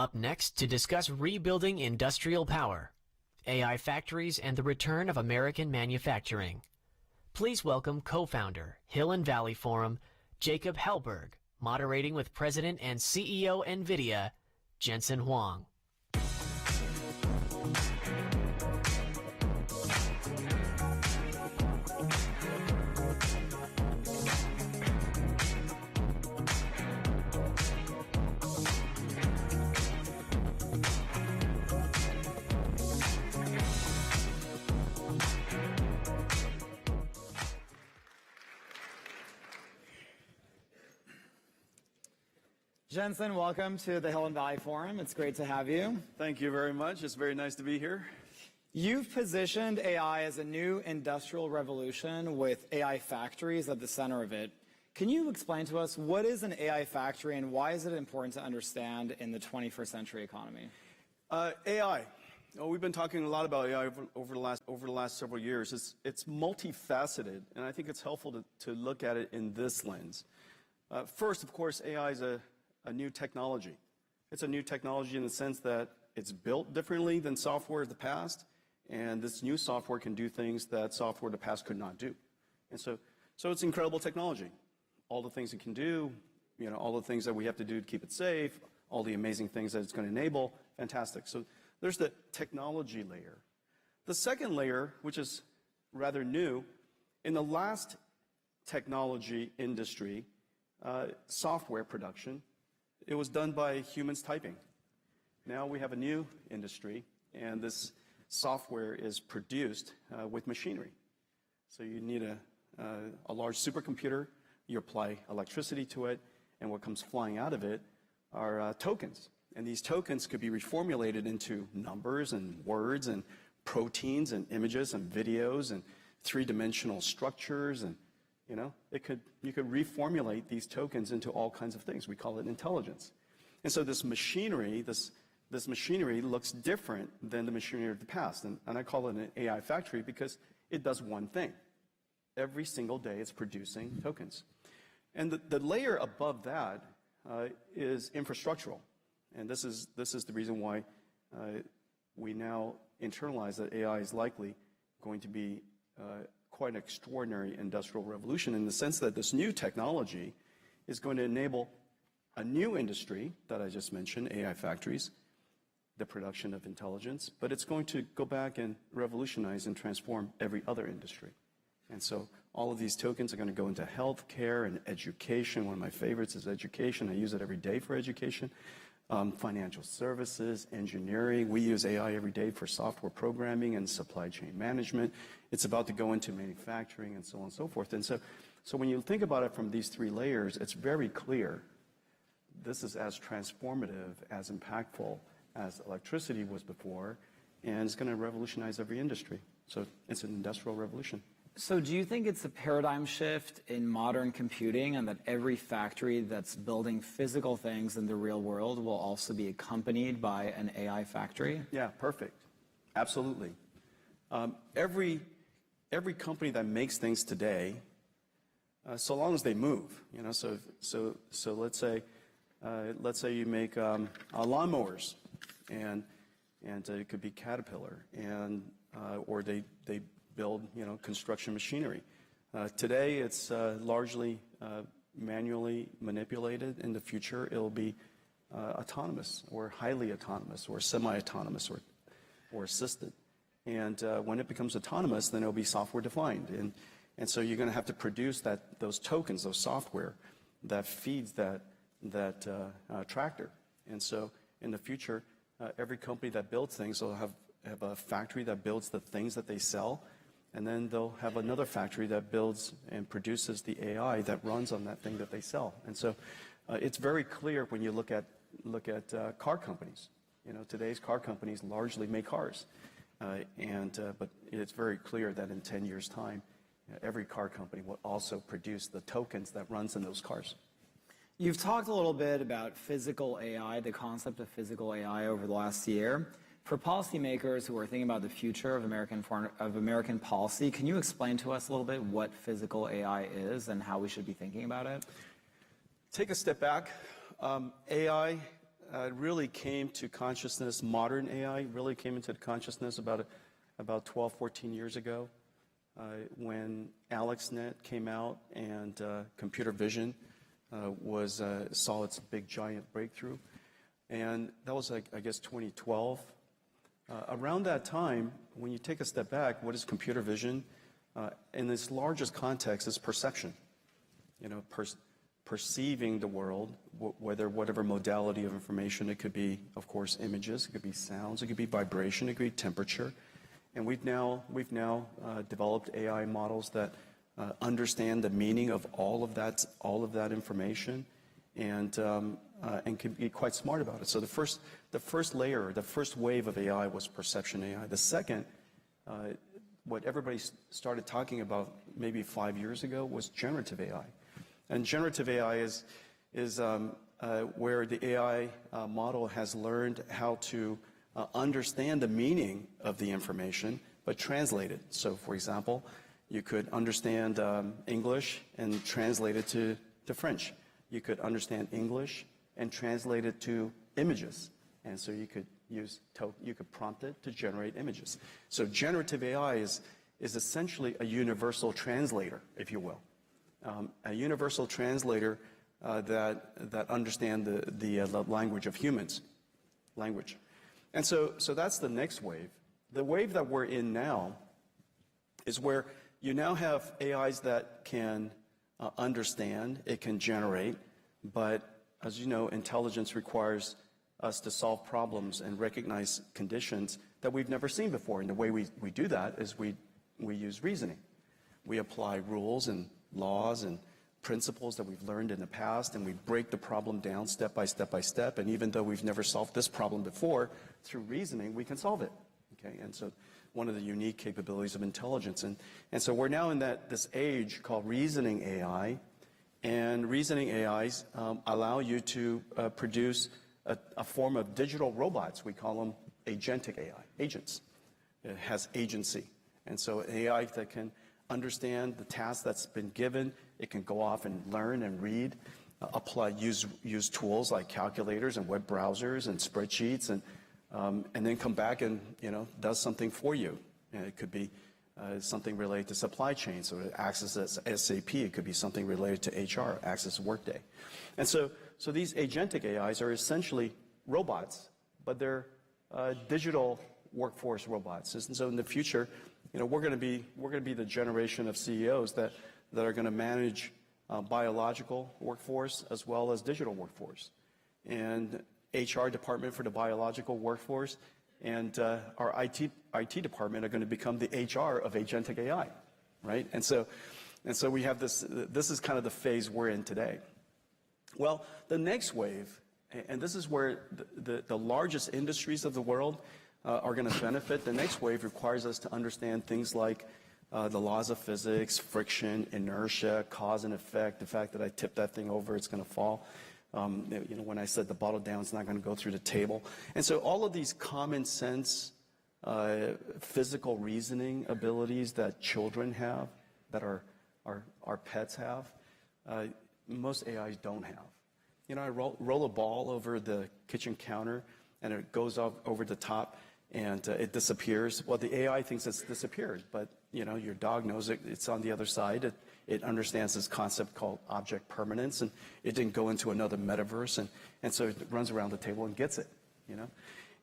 Up next to discuss rebuilding industrial power, AI factories and the return of American manufacturing. Please welcome co-founder, Hill and Valley Forum, Jacob Hellberg, moderating with President and CEO Nvidia, Jensen Huang. Jensen, welcome to the Hill and Valley Forum. It's great to have you. Thank you very much. It's very nice to be here. You've positioned AI as a new industrial revolution with AI factories at the center of it. Can you explain to us what is an AI factory and why is it important to understand in the 21st century economy? AI. We've been talking a lot about AI over the last several years. It's multifaceted, and I think it's helpful to look at it in this lens. First, of course, AI is a new technology. It's a new technology in the sense that it's built differently than software of the past, and this new software can do things that software of the past could not do. And so it's incredible technology. All the things it can do, all the things that we have to do to keep it safe, all the amazing things that it's going to enable, fantastic. So there's the technology layer. The second layer, which is rather new, in the last technology industry, software production, it was done by humans typing. Now we have a new industry, and this software is produced with machinery. So you need a large supercomputer, you apply electricity to it, and what comes flying out of it are tokens. And these tokens could be reformulated into numbers and words and proteins and images and videos and three-dimensional structures, and you could reformulate these tokens into all kinds of things. We call it intelligence. And so this machinery looks different than the machinery of the past. And I call it an AI factory because it does one thing. Every single day it's producing tokens. And the layer above that is infrastructural. And this is the reason why we now internalize that AI is likely going to be quite an extraordinary industrial revolution in the sense that this new technology is going to enable a new industry that I just mentioned, AI factories, the production of intelligence, but it's going to go back and revolutionize and transform every other industry. And so all of these tokens are going to go into healthcare and education. One of my favorites is education. I use it every day for education. Financial services, engineering. We use AI every day for software programming and supply chain management. It's about to go into manufacturing and so on and so forth. And so when you think about it from these three layers, it's very clear this is as transformative, as impactful as electricity was before, and it's going to revolutionize every industry. So it's an industrial revolution. So do you think it's a paradigm shift in modern computing and that every factory that's building physical things in the real world will also be accompanied by an AI factory? Yeah, perfect. Absolutely. Every company that makes things today, so long as they move, so let's say you make lawnmowers, and it could be Caterpillar, and or they build construction machinery. Today it's largely manually manipulated. In the future it'll be autonomous or highly autonomous or semi-autonomous or assisted. And when it becomes autonomous, then it'll be software defined. And so you're going to have to produce those tokens, those software that feeds that tractor. And so in the future, every company that builds things will have a factory that builds the things that they sell, and then they'll have another factory that builds and produces the AI that runs on that thing that they sell. And so it's very clear when you look at car companies. Today's car companies largely make cars, but it's very clear that in 10 years' time, every car company will also produce the tokens that runs in those cars. You've talked a little bit about physical AI, the concept of physical AI over the last year. For policymakers who are thinking about the future of American policy, can you explain to us a little bit what physical AI is and how we should be thinking about it? Take a step back. AI really came to consciousness, modern AI really came into consciousness about 12, 14 years ago when AlexNet came out and computer vision saw its big giant breakthrough. And that was like, I guess, 2012. Around that time, when you take a step back, what is computer vision? In its largest context is perception. Perceiving the world, whatever modality of information. It could be, of course, images, it could be sounds, it could be vibration, it could be temperature. And we've now developed AI models that understand the meaning of all of that information, and can be quite smart about it. So the first layer, the first wave of AI was perception AI. The second, what everybody started talking about maybe 5 years ago, was generative AI. And generative AI is where the AI model has learned how to understand the meaning of the information, but translate it. So, for example, you could understand English and translate it to French. You could understand English and translate it to images. And so you could prompt it to generate images. So generative AI is essentially a universal translator, if you will. A universal translator that understand the language of humans, language. And so that's the next wave. The wave that we're in now is where you now have AIs that can understand, it can generate, but as you know, intelligence requires us to solve problems and recognize conditions that we've never seen before. And the way we do that is we use reasoning. We apply rules and laws and principles that we've learned in the past, and we break the problem down step by step by step. And even though we've never solved this problem before, through reasoning, we can solve it. Okay, and so one of the unique capabilities of intelligence. And so we're now in this age called reasoning AI, and reasoning AIs allow you to produce a form of digital robots. We call them agentic AI, agents. It has agency. And so an AI that can understand the task that's been given, it can go off and learn and read, use tools like calculators and web browsers and spreadsheets, and then come back and does something for you. And it could be something related to supply chain, so it accesses SAP. It could be something related to HR, access Workday. And so these agentic AIs are essentially robots, but they're digital workforce robots. And so in the future, we're going to be the generation of CEOs that are going to manage biological workforce as well as digital workforce, and HR department for the biological workforce, and our IT department are going to become the HR of agentic AI, right? And so we have this. This is kind of the phase we're in today. Well, the next wave, and this is where the largest industries of the world are going to benefit. The next wave requires us to understand things like the laws of physics, friction, inertia, cause and effect, the fact that I tip that thing over, it's going to fall. When I set the bottle down, it's not going to go through the table. And so all of these common sense physical reasoning abilities that children have, that our pets have, most AIs don't have. I roll a ball over the kitchen counter, and it goes over the top, and it disappears. Well, the AI thinks it's disappeared, but your dog knows it's on the other side. It understands this concept called object permanence, and it didn't go into another metaverse, and so it runs around the table and gets it.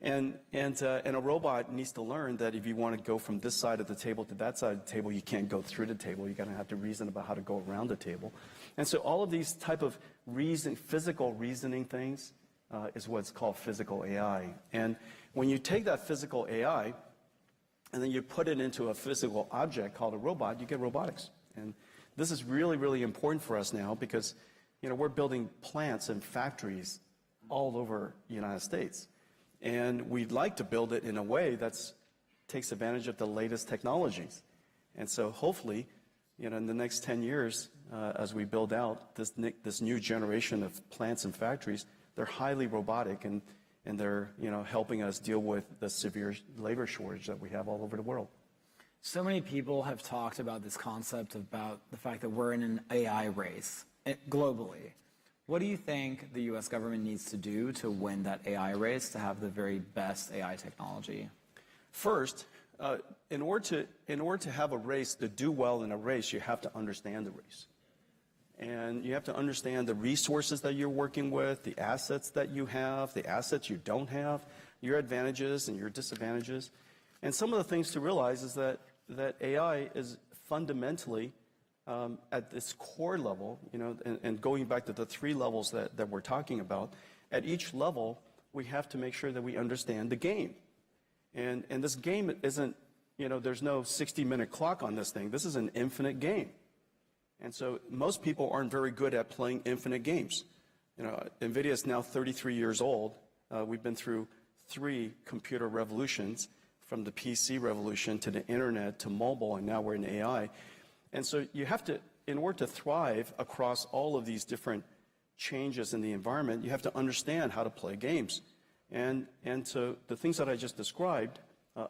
And a robot needs to learn that if you want to go from this side of the table to that side of the table, you can't go through the table. You're going to have to reason about how to go around the table. And so all of these type of physical reasoning things is what's called physical AI. And when you take that physical AI and then you put it into a physical object called a robot, you get robotics. And this is really, really important for us now because, we're building plants and factories all over the United States. And we'd like to build it in a way that takes advantage of the latest technologies. And so hopefully, in the next 10 years, as we build out this new generation of plants and factories, they're highly robotic, and they're helping us deal with the severe labor shortage that we have all over the world. So many people have talked about this concept about the fact that we're in an AI race globally. What do you think the U.S. government needs to do to win that AI race, to have the very best AI technology? First, in order to have a race, to do well in a race, you have to understand the race. And you have to understand the resources that you're working with, the assets that you have, the assets you don't have, your advantages and your disadvantages. And some of the things to realize is that AI is fundamentally, at this core level, and going back to the 3 levels that we're talking about, at each level, we have to make sure that we understand the game. And this game isn't, there's no 60-minute clock on this thing. This is an infinite game. And so most people aren't very good at playing infinite games. Nvidia is now 33 years old. We've been through 3 computer revolutions, from the PC revolution to the internet to mobile, and now we're in AI. And so you have to, in order to thrive across all of these different changes in the environment, you have to understand how to play games. And so the things that I just described,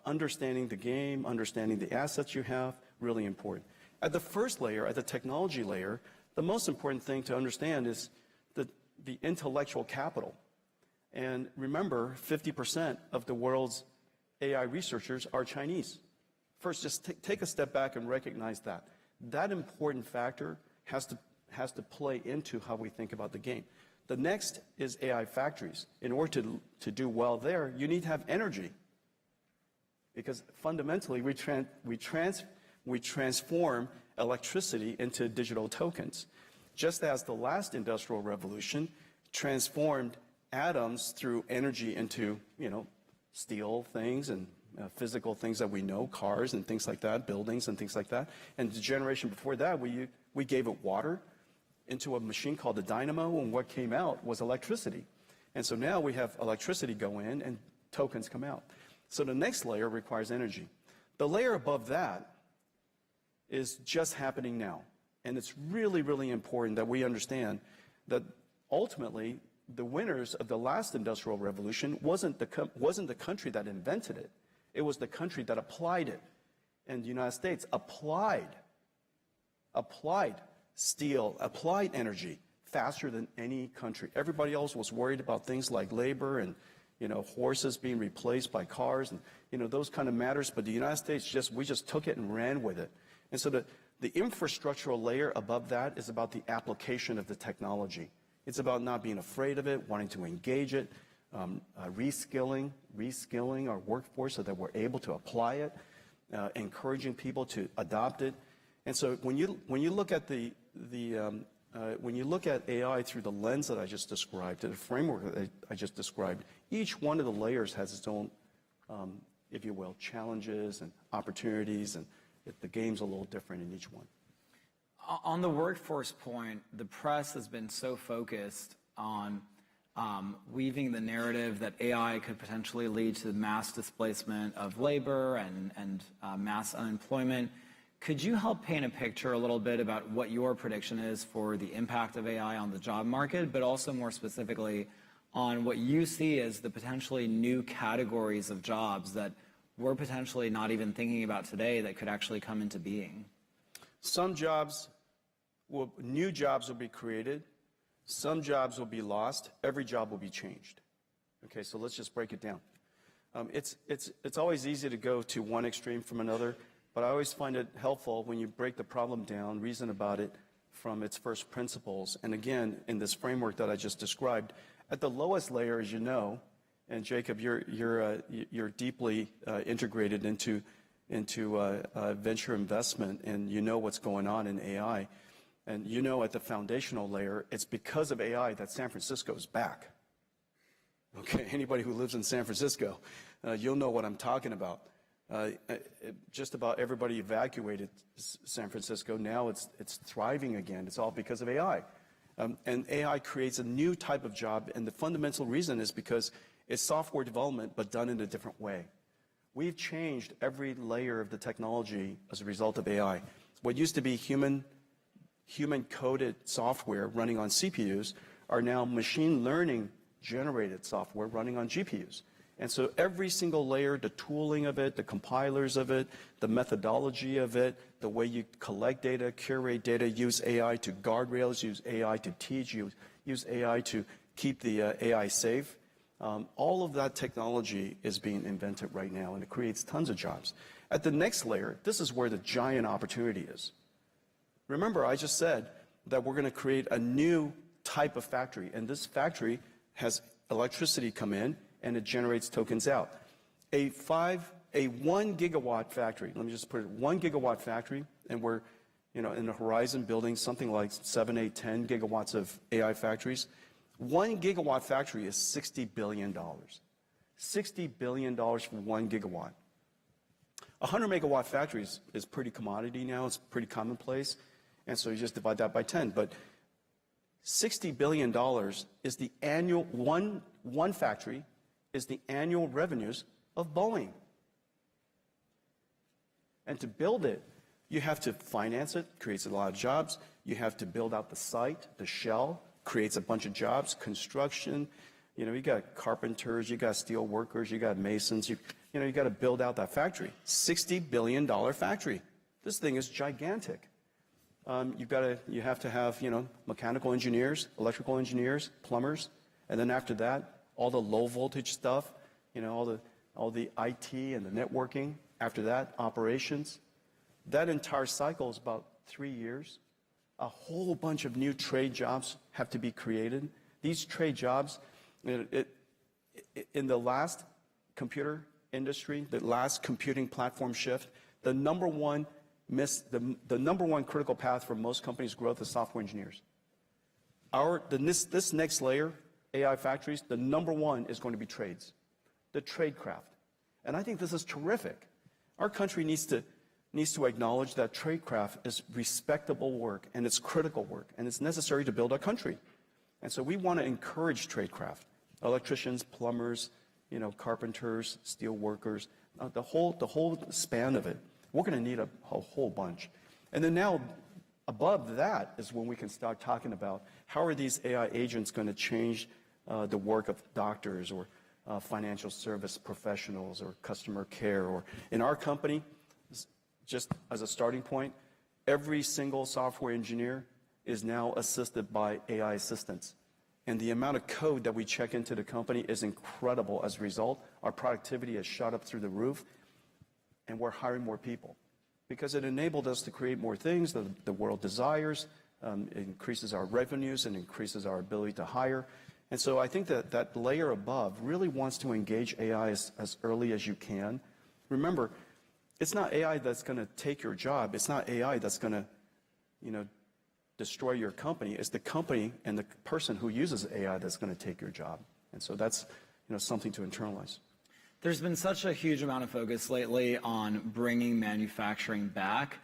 understanding the game, understanding the assets you have, really important. At the first layer, at the technology layer, the most important thing to understand is the intellectual capital. And remember, 50% of the world's AI researchers are Chinese. First, just take a step back and recognize that. That important factor has to play into how we think about the game. The next is AI factories. In order to do well there, you need to have energy. Because fundamentally, we transform electricity into digital tokens. Just as the last industrial revolution transformed atoms through energy into, steel things and physical things that we know, cars and things like that, buildings and things like that. And the generation before that, we gave it water into a machine called a dynamo, and what came out was electricity. And so now we have electricity go in and tokens come out. So the next layer requires energy. The layer above that is just happening now. And it's really, really important that we understand that ultimately the winners of the last industrial revolution wasn't the country that invented it. It was the country that applied it. And the United States applied steel, applied energy faster than any country. Everybody else was worried about things like labor and horses being replaced by cars and those kind of matters. But the United States we just took it and ran with it. And so the infrastructural layer above that is about the application of the technology. It's about not being afraid of it, wanting to engage it, reskilling our workforce so that we're able to apply it, encouraging people to adopt it. And so when you look at when you look at AI through the lens that I just described, the framework that I just described, each one of the layers has its own, if you will, challenges and opportunities, and the game's a little different in each one. On the workforce point, the press has been so focused on weaving the narrative that AI could potentially lead to mass displacement of labor and mass unemployment. Could you help paint a picture a little bit about what your prediction is for the impact of AI on the job market, but also more specifically on what you see as the potentially new categories of jobs that we're potentially not even thinking about today that could actually come into being? New jobs will be created. Some jobs will be lost. Every job will be changed. Okay, so let's just break it down. It's always easy to go to one extreme from another, but I always find it helpful when you break the problem down, reason about it from its first principles. And again, in this framework that I just described, at the lowest layer, as you know, and Jacob, you're deeply integrated into venture investment, and you know what's going on in AI. And at the foundational layer, it's because of AI that San Francisco is back. Okay, anybody who lives in San Francisco, you'll know what I'm talking about. Just about everybody evacuated San Francisco. Now it's thriving again. It's all because of AI. And AI creates a new type of job, and the fundamental reason is because it's software development, but done in a different way. We've changed every layer of the technology as a result of AI. What used to be human-coded software running on CPUs are now machine learning-generated software running on GPUs. And so every single layer, the tooling of it, the compilers of it, the methodology of it, the way you collect data, curate data, use AI to guardrails, use AI to teach, use AI to keep the AI safe. All of that technology is being invented right now, and it creates tons of jobs. At the next layer, this is where the giant opportunity is. Remember, I just said that we're going to create a new type of factory, and this factory has electricity come in, and it generates tokens out. A 1 gigawatt factory, let me just put it, 1 gigawatt factory, and we're in the horizon building something like 7, 8, 10 gigawatts of AI factories. 1 gigawatt factory is $60 billion. $60 billion for 1 gigawatt. 100 megawatt factory is pretty commodity now, it's pretty commonplace, and so you just divide that by 10. But $60 billion is the annual, one factory is the annual revenues of Boeing. And to build it, you have to finance it, creates a lot of jobs. You have to build out the site, the shell, creates a bunch of jobs, construction. You got carpenters, you got steel workers, you got masons. You got to build out that factory. $60 billion factory. This thing is gigantic. You have to have, mechanical engineers, electrical engineers, plumbers, and then after that, all the low voltage stuff, all the IT and the networking. After that, operations. That entire cycle is about 3 years. A whole bunch of new trade jobs have to be created. These trade jobs, in the last computer industry, the last computing platform shift, the number one critical path for most companies' growth is software engineers. This next layer, AI factories, the number one is going to be trades, the trade craft. And I think this is terrific. Our country needs to acknowledge that trade craft is respectable work, and it's critical work, and it's necessary to build our country. And so we want to encourage trade craft, electricians, plumbers, carpenters, steel workers, the whole span of it. We're going to need a whole bunch. And then now, above that is when we can start talking about how are these AI agents going to change the work of doctors or financial service professionals or customer care. Or in our company, just as a starting point, every single software engineer is now assisted by AI assistants. And the amount of code that we check into the company is incredible. As a result, our productivity has shot up through the roof, and we're hiring more people because it enabled us to create more things that the world desires. It increases our revenues and increases our ability to hire. And so I think that layer above really wants to engage AI as early as you can. Remember, it's not AI that's going to take your job. It's not AI that's going to, destroy your company. It's the company and the person who uses AI that's going to take your job. And so that's, something to internalize. There's been such a huge amount of focus lately on bringing manufacturing back.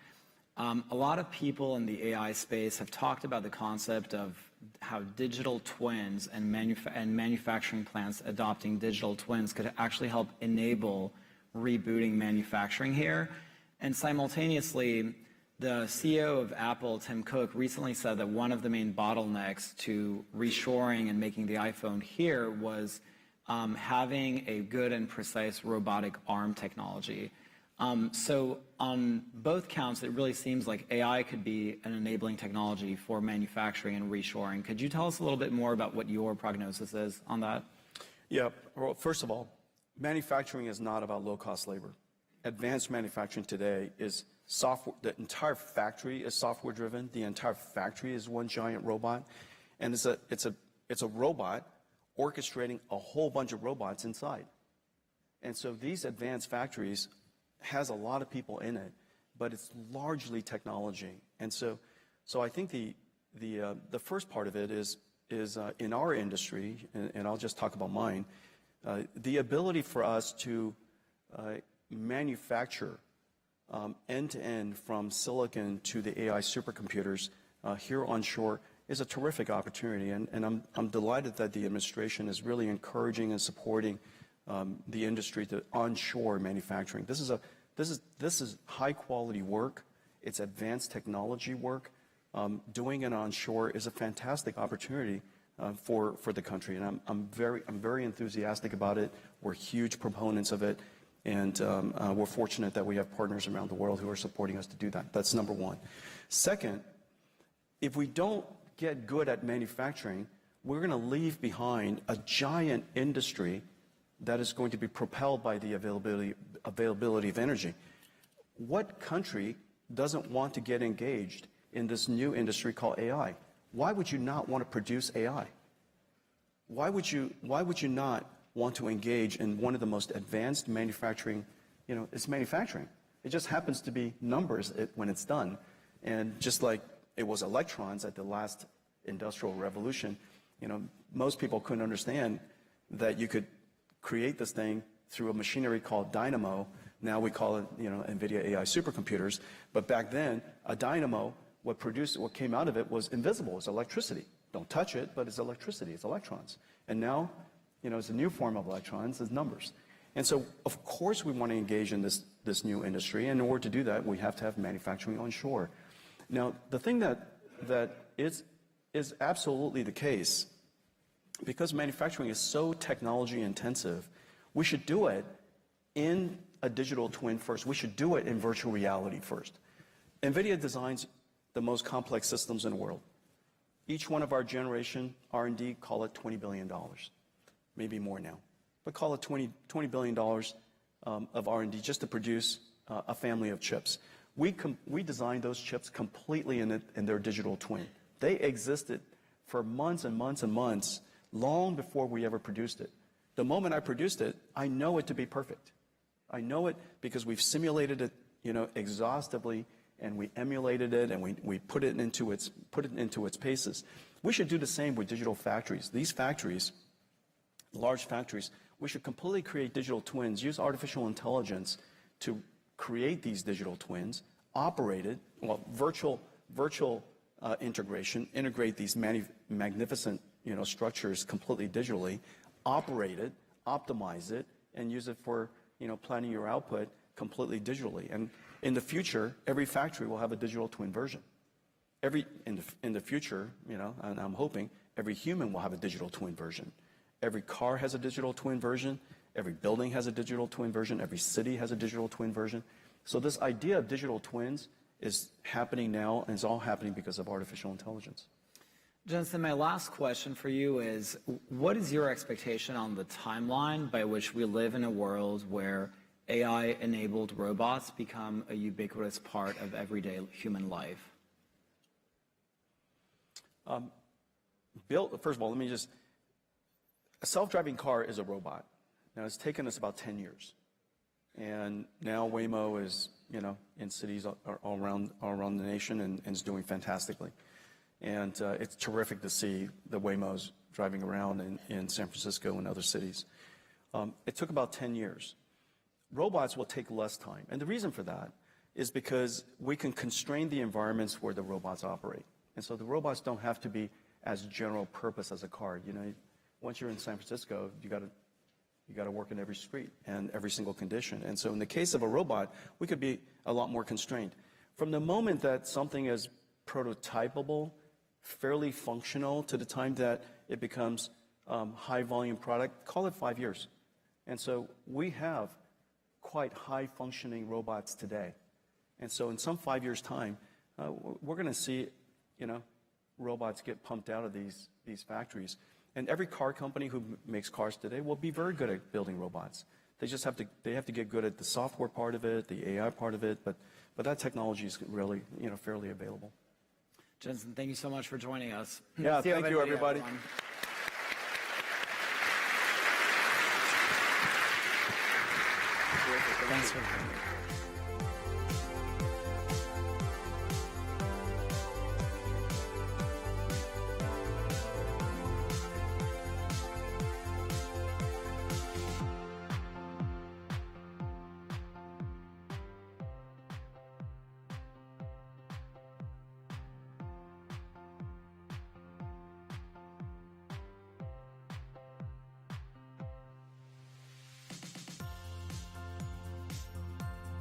A lot of people in the AI space have talked about the concept of how digital twins and manufacturing plants adopting digital twins could actually help enable rebooting manufacturing here. And simultaneously, the CEO of Apple, Tim Cook, recently said that one of the main bottlenecks to reshoring and making the iPhone here was having a good and precise robotic arm technology. So on both counts, it really seems like AI could be an enabling technology for manufacturing and reshoring. Could you tell us a little bit more about what your prognosis is on that? Yeah, well, first of all, manufacturing is not about low-cost labor. Advanced manufacturing today is software. The entire factory is software-driven. The entire factory is one giant robot, and it's a robot orchestrating a whole bunch of robots inside. And so these advanced factories has a lot of people in it, but it's largely technology. And so I think the first part of it is in our industry, and I'll just talk about mine, the ability for us to manufacture end-to-end from silicon to the AI supercomputers here onshore is a terrific opportunity, and I'm delighted that the administration is really encouraging and supporting the industry to onshore manufacturing. This is high-quality work. It's advanced technology work. Doing it onshore is a fantastic opportunity for the country. And I'm very enthusiastic about it. We're huge proponents of it. And we're fortunate that we have partners around the world who are supporting us to do that. That's number one. Second, if we don't get good at manufacturing, we're going to leave behind a giant industry that is going to be propelled by the availability of energy. What country doesn't want to get engaged in this new industry called AI? Why would you not want to produce AI? Why would you not want to engage in one of the most advanced manufacturing? It's manufacturing. It just happens to be numbers when it's done. And just like it was electrons at the last industrial revolution, most people couldn't understand that you could create this thing through a machinery called dynamo. Now we call it, Nvidia AI supercomputers. But back then, a dynamo, what came out of it was invisible. It's electricity. Don't touch it, but it's electricity. It's electrons. And now, it's a new form of electrons. It's numbers. And so, of course, we want to engage in this new industry. And in order to do that, we have to have manufacturing onshore. Now, the thing that is absolutely the case, because manufacturing is so technology intensive, we should do it in a digital twin first. We should do it in virtual reality first. Nvidia designs the most complex systems in the world. Each one of our generation R&D, call it $20 billion, maybe more now, but call it $20 billion of R&D just to produce a family of chips. We designed those chips completely in their digital twin. They existed for months and months and months, long before we ever produced it. The moment I produced it, I know it to be perfect. I know it because we've simulated it, exhaustively, and we emulated it, and we put it into its paces. We should do the same with digital factories. These factories, large factories, we should completely create digital twins, use artificial intelligence to create these digital twins, operate it, virtual integration, integrate these magnificent structures completely digitally, operate it, optimize it, and use it for planning your output completely digitally. And in the future, every factory will have a digital twin version. In the future, and I'm hoping every human will have a digital twin version. Every car has a digital twin version. Every building has a digital twin version. Every city has a digital twin version. So this idea of digital twins is happening now, and it's all happening because of artificial intelligence. Jensen, my last question for you is, what is your expectation on the timeline by which we live in a world where AI-enabled robots become a ubiquitous part of everyday human life? First of all, a self-driving car is a robot. Now, it's taken us about 10 years. And now Waymo is, in cities all around the nation and is doing fantastically. And it's terrific to see the Waymos driving around in San Francisco and other cities. It took about 10 years. Robots will take less time. And the reason for that is because we can constrain the environments where the robots operate. And so the robots don't have to be as general purpose as a car. Once you're in San Francisco, you got to work in every street and every single condition. And so in the case of a robot, we could be a lot more constrained. From the moment that something is prototypable, fairly functional, to the time that it becomes high volume product, call it 5 years. And so we have quite high functioning robots today. And so in some 5 years time, we're going to see, robots get pumped out of these factories. And every car company who makes cars today will be very good at building robots. They just have to get good at the software part of it, the AI part of it, but that technology is really, fairly available. Jensen, thank you so much for joining us. Yeah, thank you, everybody. Thanks for